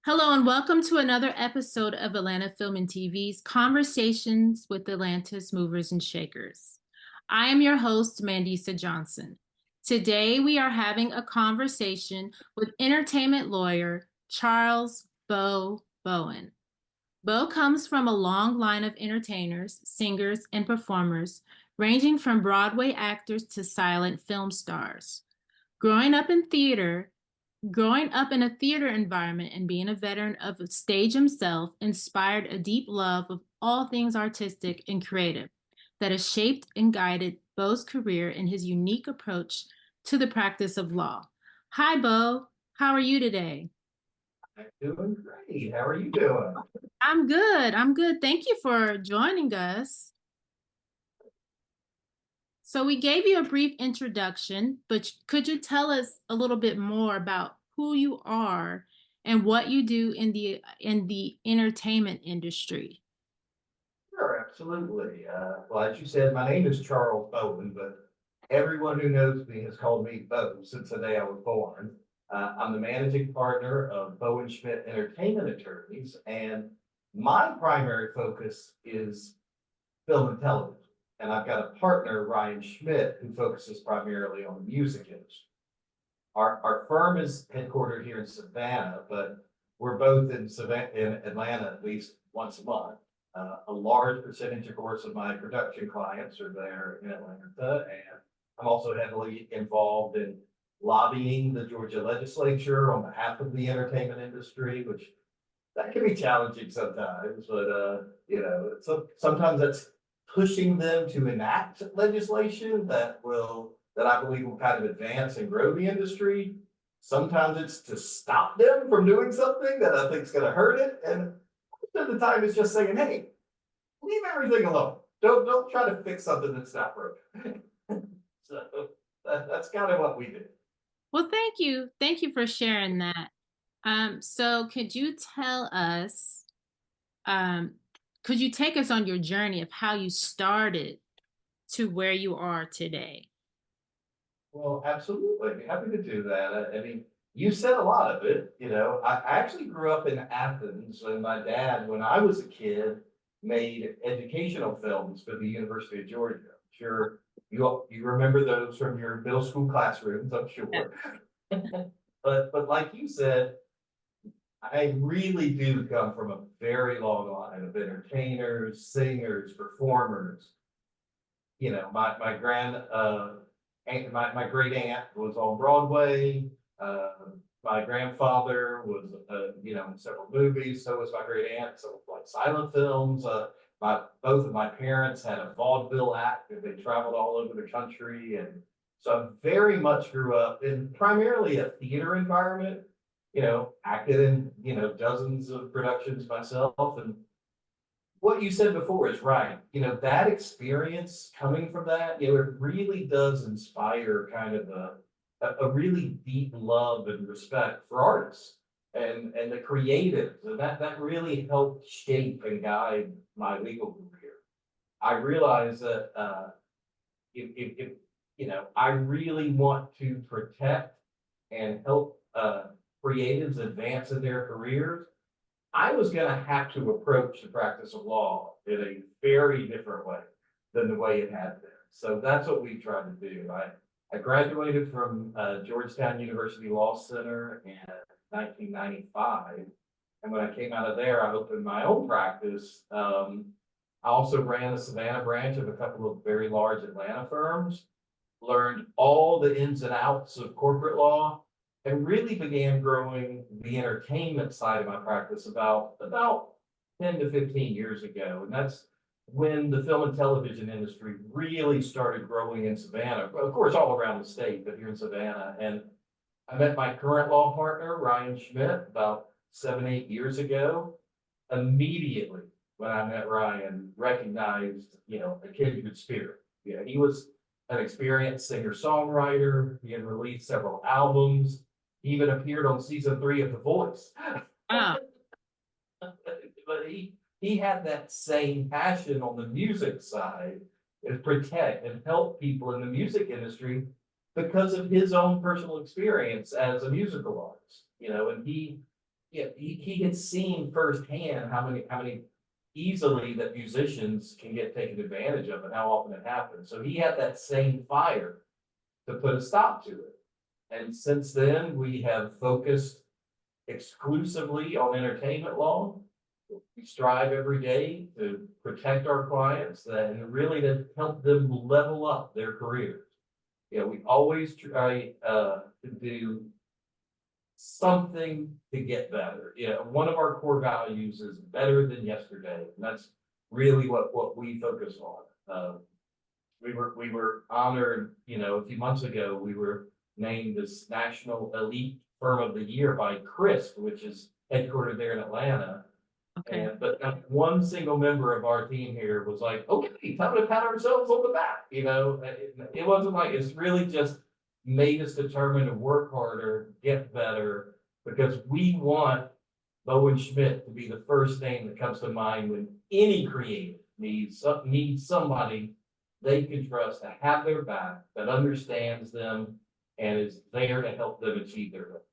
Hello and welcome to another episode of Atlanta Film and TV's Conversations with Atlanta's Movers and Shakers. I am your host, Mandisa Johnson. Today we are having a conversation with entertainment lawyer Charles Bowen. Bo comes from a long line of entertainers, singers, and performers, ranging from Broadway actors to silent film stars. Growing up in theater, Growing up in a theater environment and being a veteran of the stage himself inspired a deep love of all things artistic and creative that has shaped and guided Bo's career and his unique approach to the practice of law. Hi, Bo. How are you today? I'm doing great. How are you doing? I'm good. I'm good. Thank you for joining us. So, we gave you a brief introduction, but could you tell us a little bit more about who you are and what you do in the entertainment industry? Sure, absolutely. Well, as you said, my name is Charles Bowen, but everyone who knows me has called me Bo since the day I was born. I'm the managing partner of Bowen Schmidt Entertainment Attorneys, and my primary focus is film and television. And I've got a partner, Ryan Schmidt, who focuses primarily on the music industry. Our firm is headquartered here in Savannah, but we're both in Atlanta at least once a month. A large percentage, of course, of my production clients are there in Atlanta, and I'm also heavily involved in lobbying the Georgia legislature on behalf of the entertainment industry, which that can be challenging sometimes, but so sometimes that's pushing them to enact legislation that I believe will kind of advance and grow the industry. Sometimes it's to stop them from doing something that I think is going to hurt it, and most of the time it's just saying, "Hey, leave everything alone. Don't try to fix something that's not broken." So that's kind of what we do. Well, thank you. Thank you for sharing that. So could you tell us, um, could you take us on your journey of how you started to where you are today? Well, absolutely. I'd be happy to do that. I mean, you said a lot of it. I actually grew up in Athens, and my dad, when I was a kid, made educational films for the University of Georgia. Sure, you remember those from your middle school classrooms, I'm Yeah. sure. But like you said, I really do come from a very long line of entertainers, singers, performers. My aunt, my great aunt was on Broadway. Uh, my grandfather was, in several movies. So was my great aunt. So like silent films. My both of my parents had a vaudeville act. They traveled all over the country, and so I very much grew up in primarily a theater environment. Acted in dozens of productions myself, and what you said before is right. That experience coming from that, it really does inspire kind of a really deep love and respect for artists and the creatives. And that really helped shape and guide my legal career. I realize that if I really want to protect and help creatives advance in their careers, I was going to have to approach the practice of law in a very different way than the way it had been. So that's what we tried to do. I graduated from Georgetown University Law Center in 1995. And when I came out of there, I opened my own practice. I also ran the Savannah branch of a couple of very large Atlanta firms, learned all the ins and outs of corporate law, and really began growing the entertainment side of my practice about 10 to 15 years ago. And that's when the film and television industry really started growing in Savannah, of course, all around the state, but here in Savannah. And I met my current law partner, Ryan Schmidt, about 7, 8 years ago. Immediately when I met Ryan, recognized, a kindred spirit. Yeah, he was an experienced singer-songwriter. He had released several albums. He even appeared on season 3 of The Voice. Wow. But he had that same passion on the music side to protect and help people in the music industry because of his own personal experience as a musical artist. And Yeah, he had seen firsthand how many easily that musicians can get taken advantage of and how often it happens. So he had that same fire to put a stop to it. And since then, we have focused exclusively on entertainment law. We strive every day to protect our clients and really to help them level up their careers. We always try to do something to get better. One of our core values is better than yesterday, and that's really what we focus on. We were honored, a few months ago, we were named this National Elite Firm of the Year by CRISP, which is headquartered there in Atlanta. Okay. But not one single member of our team here was like, okay, time to pat ourselves on the back. It wasn't like, it's really just made us determined to work harder, get better, because we want Bowen Schmidt to be the first name that comes to mind when any creative needs somebody they can trust to have their back, that understands them and is there to help them achieve their goals.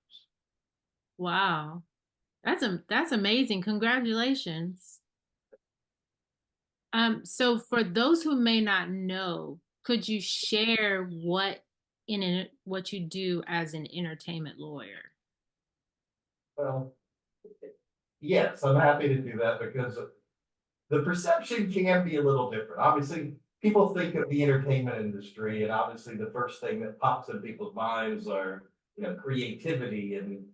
Wow. That's amazing. Congratulations. So for those who may not know, could you share what you do as an entertainment lawyer? Well, yes, I'm happy to do that because the perception can be a little different. Obviously, people think of the entertainment industry, and obviously the first thing that pops in people's minds are, creativity and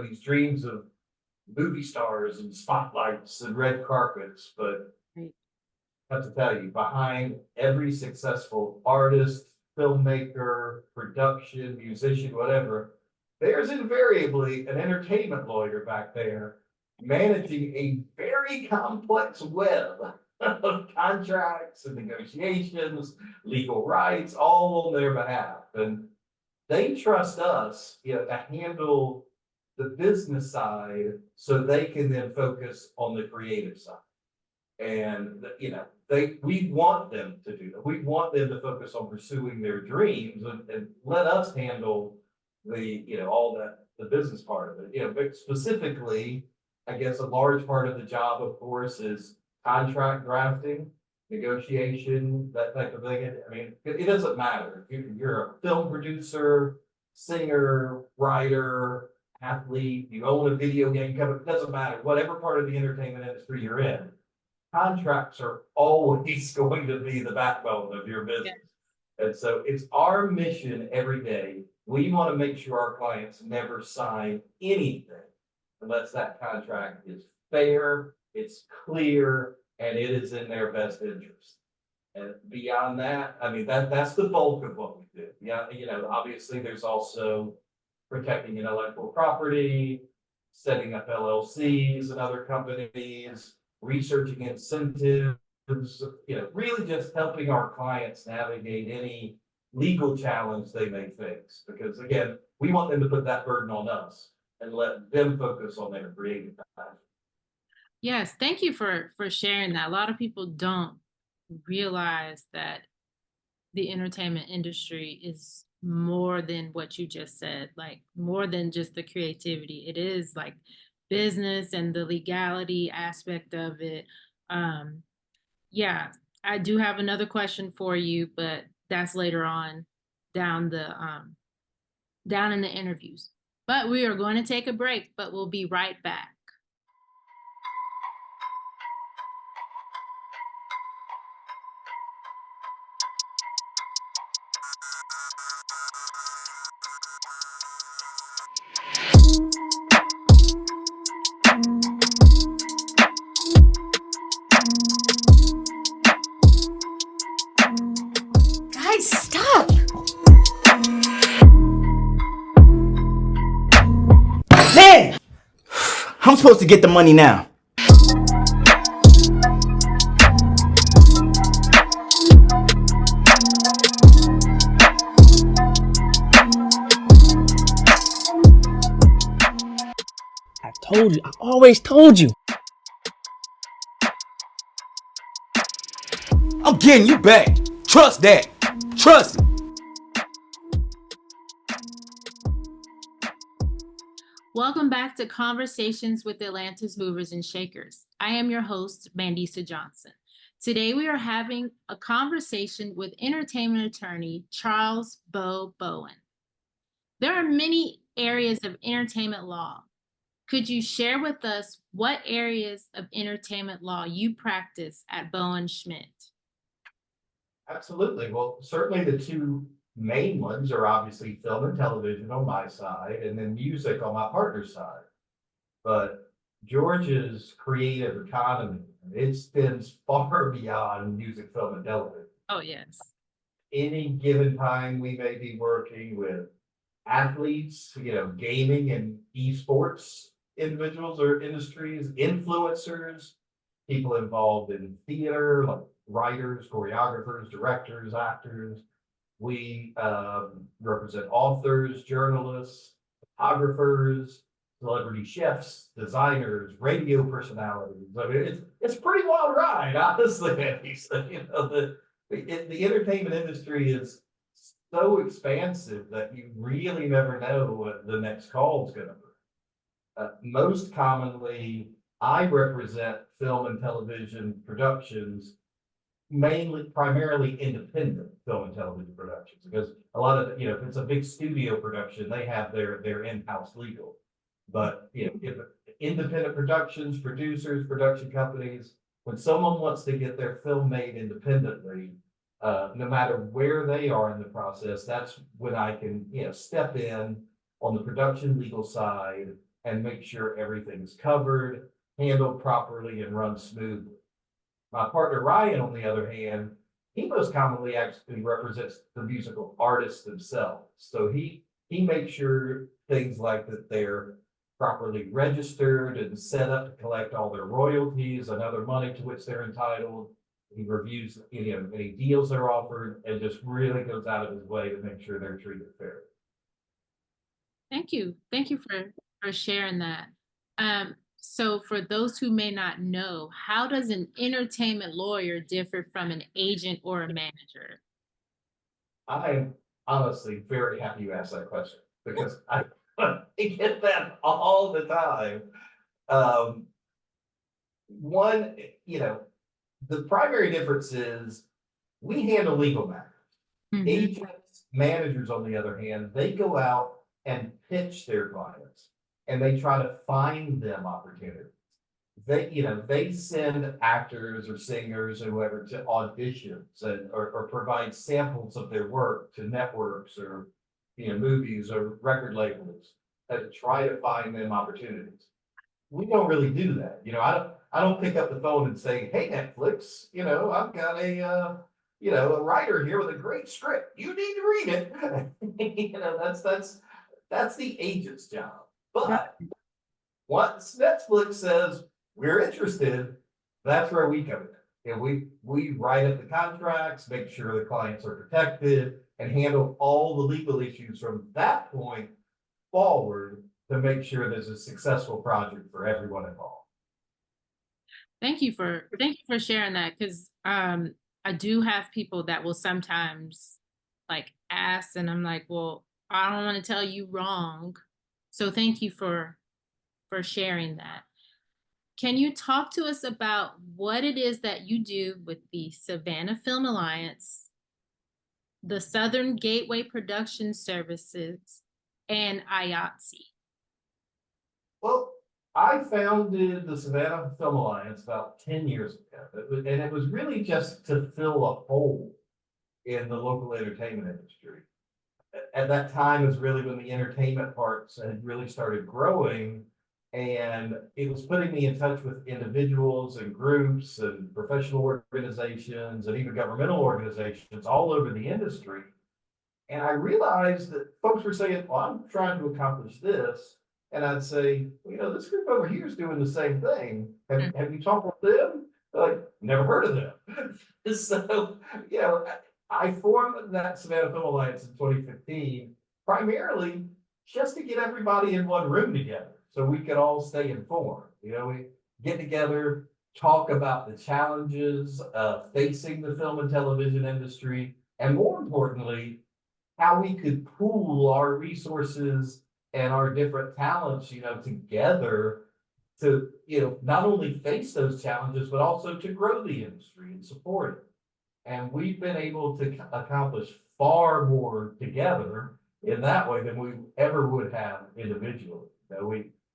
these dreams of movie stars and spotlights and red carpets. But Right. I have to tell you, behind every successful artist, filmmaker, production, musician, whatever, there's invariably an entertainment lawyer back there managing a very complex web of contracts and negotiations, legal rights, all on their behalf. And they trust us, to handle the business side so they can then focus on the creative side. And, we want them to do that. We want them to focus on pursuing their dreams and let us handle all that, the business part of it, but specifically, I guess a large part of the job, of course, is contract drafting, negotiation, that type of thing. I mean, it doesn't matter. If you're a film producer, singer, writer, athlete, you own a video game company, it doesn't matter. Whatever part of the entertainment industry you're in, contracts are always going to be the backbone of your business. And so it's our mission every day. We want to make sure our clients never sign anything unless that contract is fair, it's clear, and it is in their best interest. And beyond that, I mean, that's the bulk of what we do. Yeah, obviously there's also protecting intellectual property, setting up LLCs and other companies, researching incentives, really just helping our clients navigate any legal challenge they may face. Because again, we want them to put that burden on us and let them focus on their creative passion. Yes, thank you for sharing that. A lot of people don't realize that the entertainment industry is more than what you just said, like more than just the creativity. It is like business and the legality aspect of it. Um, yeah, I do have another question for you, but that's later on down down in the interviews. But we are going to take a break, but we'll be right back. Guys, stop! Man! I'm supposed to get the money now. I told you. I always told you. I'm getting you back. Trust that. Trust it. Welcome back to Conversations with Atlanta's Movers and Shakers. I am your host, Mandisa Johnson. Today we are having a conversation with entertainment attorney Charles Bowen. There are many areas of entertainment law. Could you share with us what areas of entertainment law you practice at Bowen Schmidt? Absolutely. Well, certainly the two main ones are obviously film and television on my side, and then music on my partner's side. But Georgia's creative economy, it extends far beyond music, film, and television. Oh, yes. Any given time, we may be working with athletes, gaming and esports individuals or industries, influencers, people involved in theater, like writers, choreographers, directors, actors. We represent authors, journalists, photographers, celebrity chefs, designers, radio personalities. I mean, it's a pretty wild ride, honestly. The entertainment industry is so expansive that you really never know what the next call is going to be. Most commonly, I represent film and television productions, primarily independent film and television productions, because a lot of, if it's a big studio production, they have their in-house legal. But, if independent productions, producers, production companies, when someone wants to get their film made independently, no matter where they are in the process, that's when I can, step in on the production legal side and make sure everything's covered, handled properly, and run smoothly. My partner Ryan, on the other hand, he most commonly actually represents the musical artists themselves. So he makes sure things like that they're properly registered and set up to collect all their royalties and other money to which they're entitled. He reviews any deals they're offered and just really goes out of his way to make sure they're treated fairly. Thank you. Thank you for sharing that. So for those who may not know, how does an entertainment lawyer differ from an agent or a manager? I am honestly very happy you asked that question because I get that all the time. One, the primary difference is we handle legal matters. Mhm. Agents, managers, on the other hand, they go out and pitch their clients and they try to find them opportunities. They send actors or singers or whoever to auditions or provide samples of their work to networks or movies or record labels to try to find them opportunities. We don't really do that. I don't pick up the phone and say, "Hey, Netflix, I've got a writer here with a great script. You need to read it." That's the agent's job. But once Netflix says we're interested, that's where we come in. We write up the contracts, make sure the clients are protected, and handle all the legal issues from that point forward to make sure there's a successful project for everyone involved. Thank you for sharing that, because I do have people that will sometimes like ask, and I'm like, well, I don't want to tell you wrong. So thank you for sharing that. Can you talk to us about what it is that you do with the Savannah Film Alliance, the Southern Gateway Production Services, and IATSE? Well, I founded the Savannah Film Alliance about 10 years ago, and it was really just to fill a hole in the local entertainment industry. At that time is really when the entertainment parts had really started growing, and it was putting me in touch with individuals and groups and professional organizations and even governmental organizations all over the industry. And I realized that folks were saying, "Well, I'm trying to accomplish this." And I'd say, "Well, this group over here is doing the same thing. Have you talked with them?" They're like, "Never heard of them." So, I formed that Savannah Film Alliance in 2015, primarily just to get everybody in one room together so we could all stay informed. We get together, talk about the challenges of facing the film and television industry, and more importantly, how we could pool our resources and our different talents, together to, not only face those challenges, but also to grow the industry and support it. And we've been able to accomplish far more together in that way than we ever would have individually.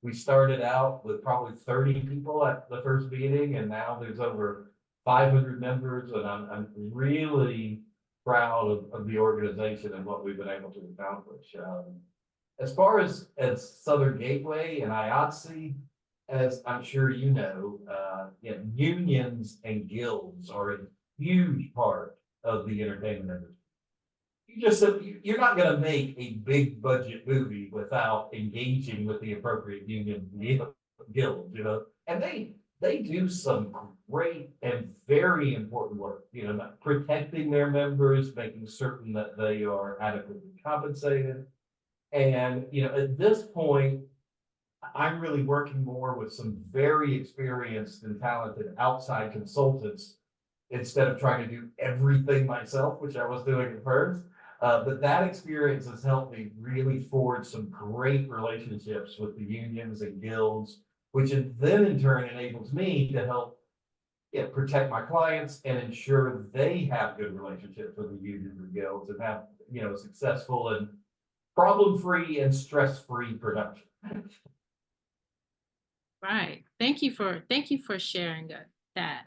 We started out with probably 30 people at the first meeting, and now there's over 500 members, and I'm really proud of the organization and what we've been able to accomplish. As far as Southern Gateway and IATSE, as I'm sure unions and guilds are a huge part of the entertainment industry. You're not going to make a big budget movie without engaging with the appropriate union guilds, and they do some great and very important work, protecting their members, making certain that they are adequately compensated. And, at this point, I'm really working more with some very experienced and talented outside consultants instead of trying to do everything myself, which I was doing at first. But that experience has helped me really forge some great relationships with the unions and guilds, which then in turn enables me to help protect my clients and ensure they have good relationships with the unions and guilds and have, successful and problem-free and stress-free production. Right. Thank you for sharing that.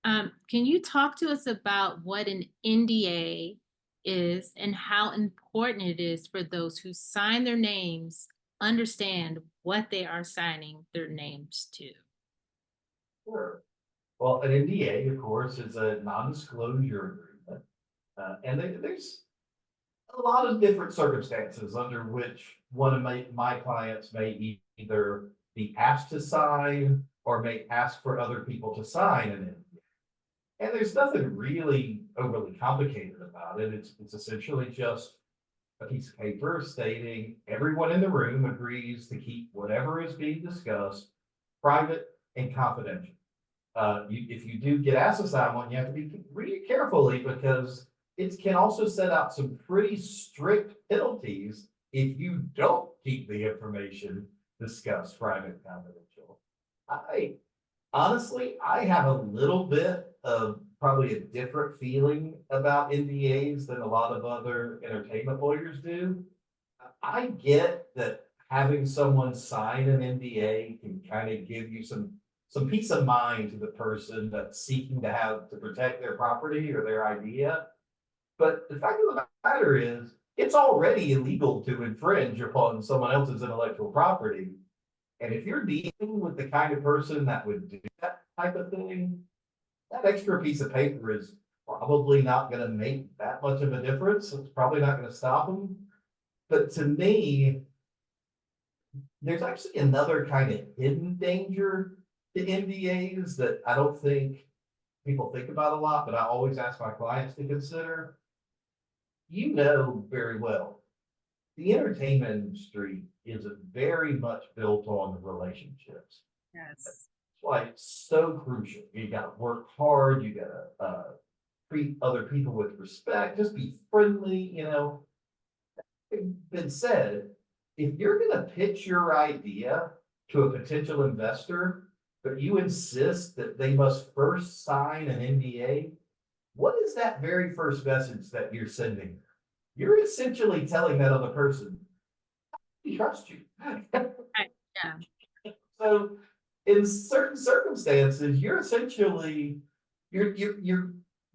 Can you talk to us about what an NDA is and how important it is for those who sign their names understand what they are signing their names to? Sure. Well, an NDA, of course, is a non-disclosure agreement, and there's a lot of different circumstances under which one of my clients may either be asked to sign or may ask for other people to sign an NDA. And there's nothing really overly complicated about it. It's essentially just a piece of paper stating everyone in the room agrees to keep whatever is being discussed private and confidential. If you do get asked to sign one, you have to read it carefully because it can also set out some pretty strict penalties if you don't keep the information discussed private and confidential. Honestly, I have a little bit of probably a different feeling about NDAs than a lot of other entertainment lawyers do. I get that having someone sign an NDA can kind of give you some peace of mind to the person that's seeking to protect their property or their idea. But the fact of the matter is, it's already illegal to infringe upon someone else's intellectual property. And if you're dealing with the kind of person that would do that type of thing, that extra piece of paper is probably not going to make that much of a difference. It's probably not going to stop them. But to me, there's actually another kind of hidden danger to NDAs that I don't think people think about a lot, but I always ask my clients to consider. Very well, the entertainment industry is very much built on relationships. Yes. It's why it's so crucial. You got to work hard. You got to treat other people with respect. Just be friendly. It's been said, if you're going to pitch your idea to a potential investor, but you insist that they must first sign an NDA, what is that very first message that you're sending? You're essentially telling that other person, I trust you. Right. Yeah. So in certain circumstances, you're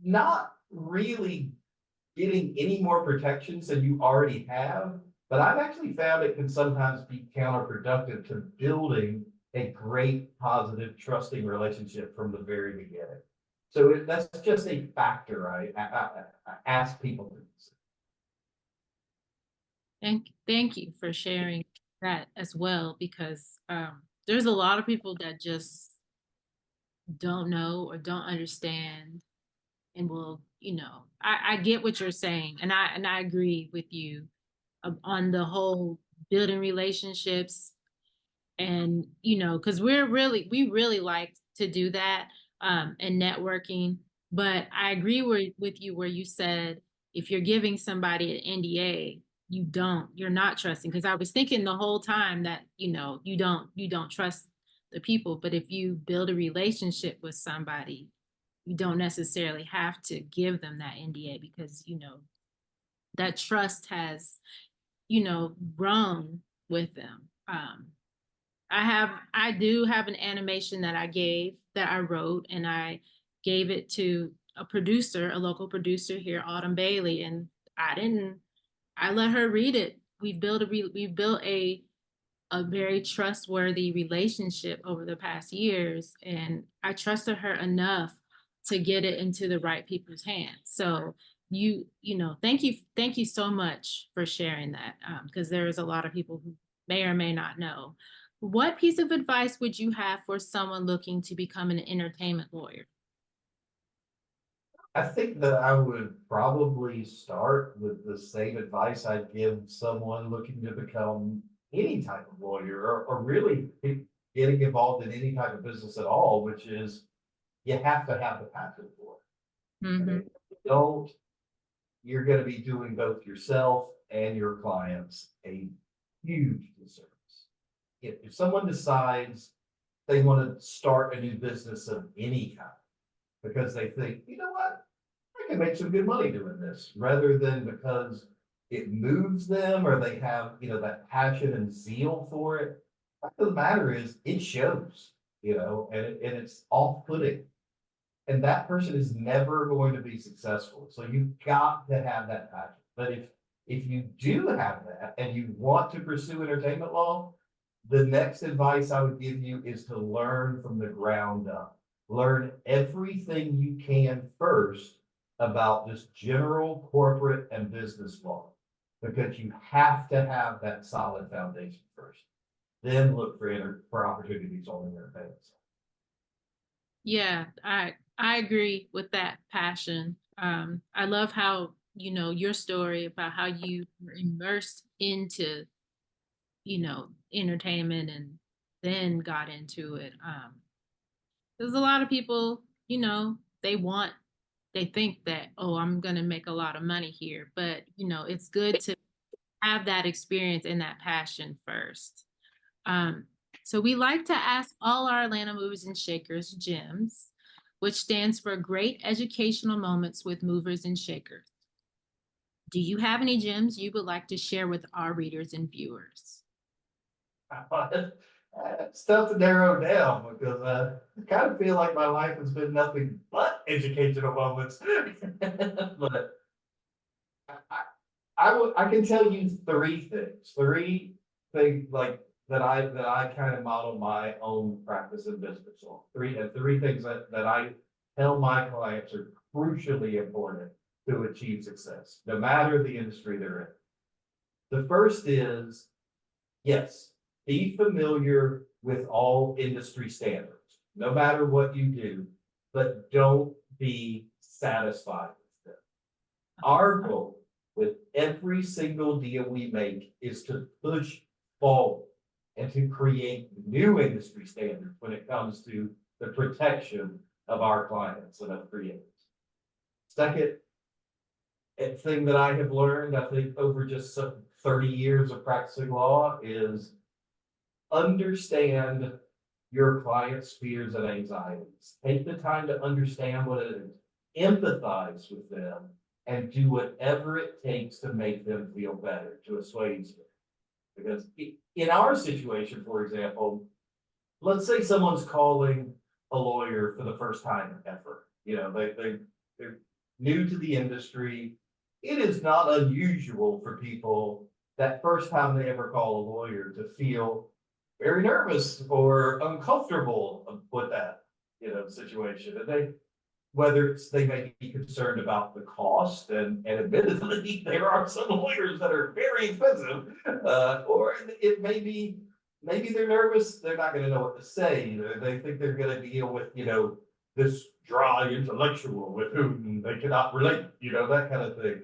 not really getting any more protections than you already have. But I've actually found it can sometimes be counterproductive to building a great, positive, trusting relationship from the very beginning. So that's just a factor I ask people to consider. Thank you for sharing that as well, because there's a lot of people that just don't know or don't understand and will, I get what you're saying, and I agree with you on the whole building relationships, and because we really like to do that and networking. But I agree with you where you said if you're giving somebody an NDA, you're not trusting. Because I was thinking the whole time that, you don't trust the people. But if you build a relationship with somebody, you don't necessarily have to give them that NDA, because, that trust has, grown with them. I do have an animation that I wrote, and I gave it to a local producer here, Autumn Bailey, and I let her read it. We've built a very trustworthy relationship over the past years, and I trusted her enough to get it into the right people's hands. So thank you so much for sharing that, because there's a lot of people who may or may not know. What piece of advice would you have for someone looking to become an entertainment lawyer? I think that I would probably start with the same advice I'd give someone looking to become any type of lawyer, or really getting involved in any type of business at all, which is you have to have the passion for it. And Mm-hmm. if you don't, you're going to be doing both yourself and your clients a huge disservice. If someone decides they want to start a new business of any kind because they think, you know what, I can make some good money doing this, rather than because it moves them or they have, that passion and zeal for it. The fact of the matter is, it shows, and it's off-putting. And that person is never going to be successful. So you've got to have that passion. But if you do have that and you want to pursue entertainment law, the next advice I would give you is to learn from the ground up. Learn everything you can first about just general corporate and business law, because you have to have that solid foundation first. Then look for opportunities on the entertainment side. Yeah, I agree with that passion. I love how, your story about how you were immersed into, entertainment, and then got into it. There's a lot of people, they think that, oh, I'm gonna make a lot of money here, but it's good to have that experience and that passion first. Um, so we like to ask all our Atlanta Movers and Shakers GEMS, which stands for Great Educational Moments with Movers and Shakers. Do you have any gems you would like to share with our readers and viewers? It's tough to narrow down because I kind of feel like my life has been nothing but educational moments. But I can tell you three things like that I kind of model my own practice in business on. Three things that I tell my clients are crucially important to achieve success, no matter the industry they're in. The first is, yes, be familiar with all industry standards, no matter what you do, but don't be satisfied with them. Our goal with every single deal we make is to push forward and to create new industry standards when it comes to the protection of our clients and of creators. Second, a thing that I have learned, I think, over just some 30 years of practicing law is understand your client's fears and anxieties. Take the time to understand what it is, empathize with them, and do whatever it takes to make them feel better, to assuage them. Because in our situation, for example, let's say someone's calling a lawyer for the first time ever. They're new to the industry. It is not unusual for people that first time they ever call a lawyer to feel very nervous or uncomfortable with that, situation. And whether they may be concerned about the cost, and admittedly, there are some lawyers that are very expensive, or it may be, maybe they're nervous, they're not going to know what to say. They think they're going to deal with, this dry intellectual with whom they cannot relate, that kind of thing.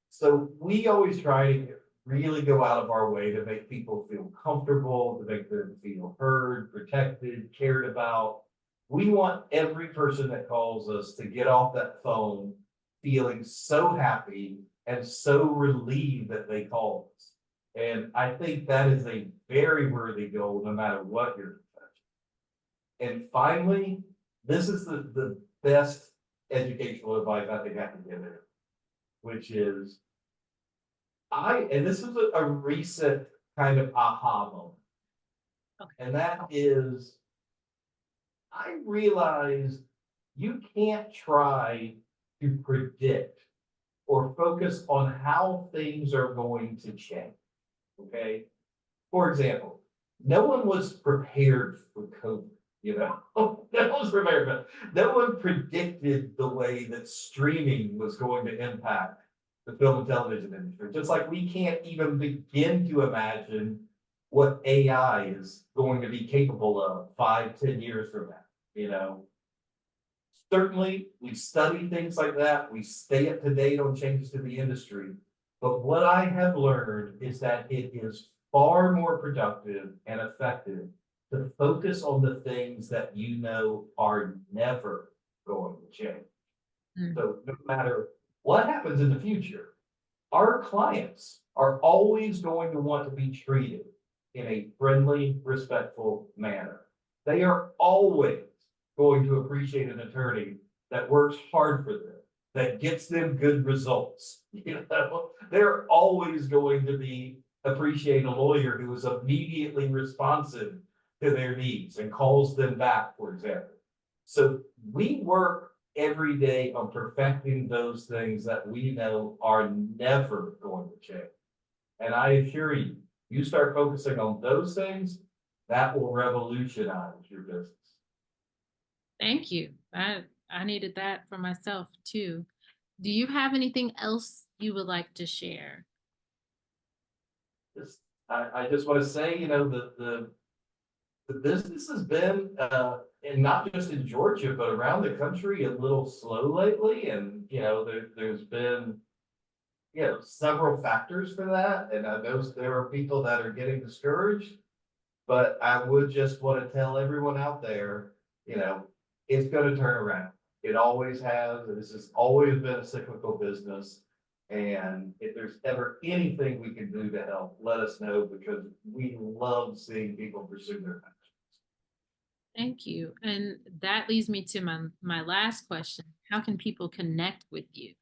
So we always try to really go out of our way to make people feel comfortable, to make them feel heard, protected, cared about. We want every person that calls us to get off that phone feeling so happy and so relieved that they called us. And I think that is a very worthy goal, no matter what your profession. And finally, this is the best educational advice I think I can give it, which is and this is a recent kind of aha moment. Okay. And that is, I realized you can't try to predict or focus on how things are going to change. Okay. For example, no one was prepared for COVID, you know, no one was prepared, but no one predicted the way that streaming was going to impact the film and television industry. Just like we can't even begin to imagine what AI is going to be capable of 5, 10 years from now, you know. Certainly, we study things like that. We stay up to date on changes to the industry. But what I have learned is that it is far more productive and effective to focus on the things that you know are never going to change. Mm. So no matter what happens in the future, our clients are always going to want to be treated in a friendly, respectful manner. They are always going to appreciate an attorney that works hard for them, that gets them good results. You know, they're always going to be appreciate a lawyer who is immediately responsive to their needs and calls them back, for example. So we work every day on perfecting those things that we know are never going to change. And I assure you, you start focusing on those things, that will revolutionize your business. Thank you. I needed that for myself too. Do you have anything else you would like to share? I just want to say, you know, the business has been, and not just in Georgia, but around the country, a little slow lately. And, you know, there's been, you know, several factors for that. And I know there are people that are getting discouraged, but I would just want to tell everyone out there, you know, it's going to turn around. It always has. This has always been a cyclical business. And if there's ever anything we can do to help, let us know, because we love seeing people pursue their passions. Thank you. And that leads me to my last question. How can people connect with you?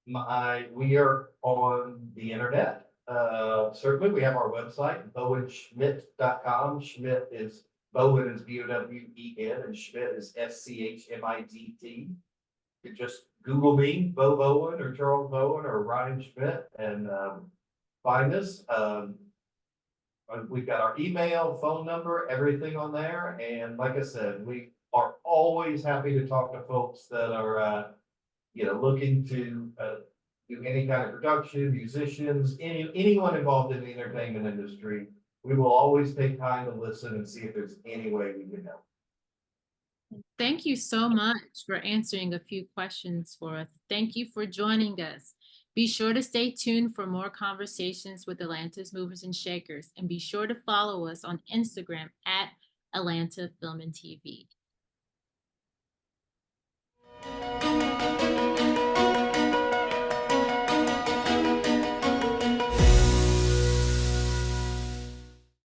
We are on the internet. Certainly we have our website, bowenschmidt.com. Schmidt is Bowen is Bowen and Schmidt is Schmidt. You just Google me, Bo Bowen or Charles Bowen or Ryan Schmidt, and find us. We've got our email, phone number, everything on there. And like I said, we are always happy to talk to folks that are, you know, looking to do any kind of production, musicians, anyone involved in the entertainment industry. We will always take time to listen and see if there's any way we can help. Thank you so much for answering a few questions for us. Thank you for joining us. Be sure to stay tuned for more conversations with Atlanta's Movers and Shakers, and be sure to follow us on Instagram at Atlanta Film and TV.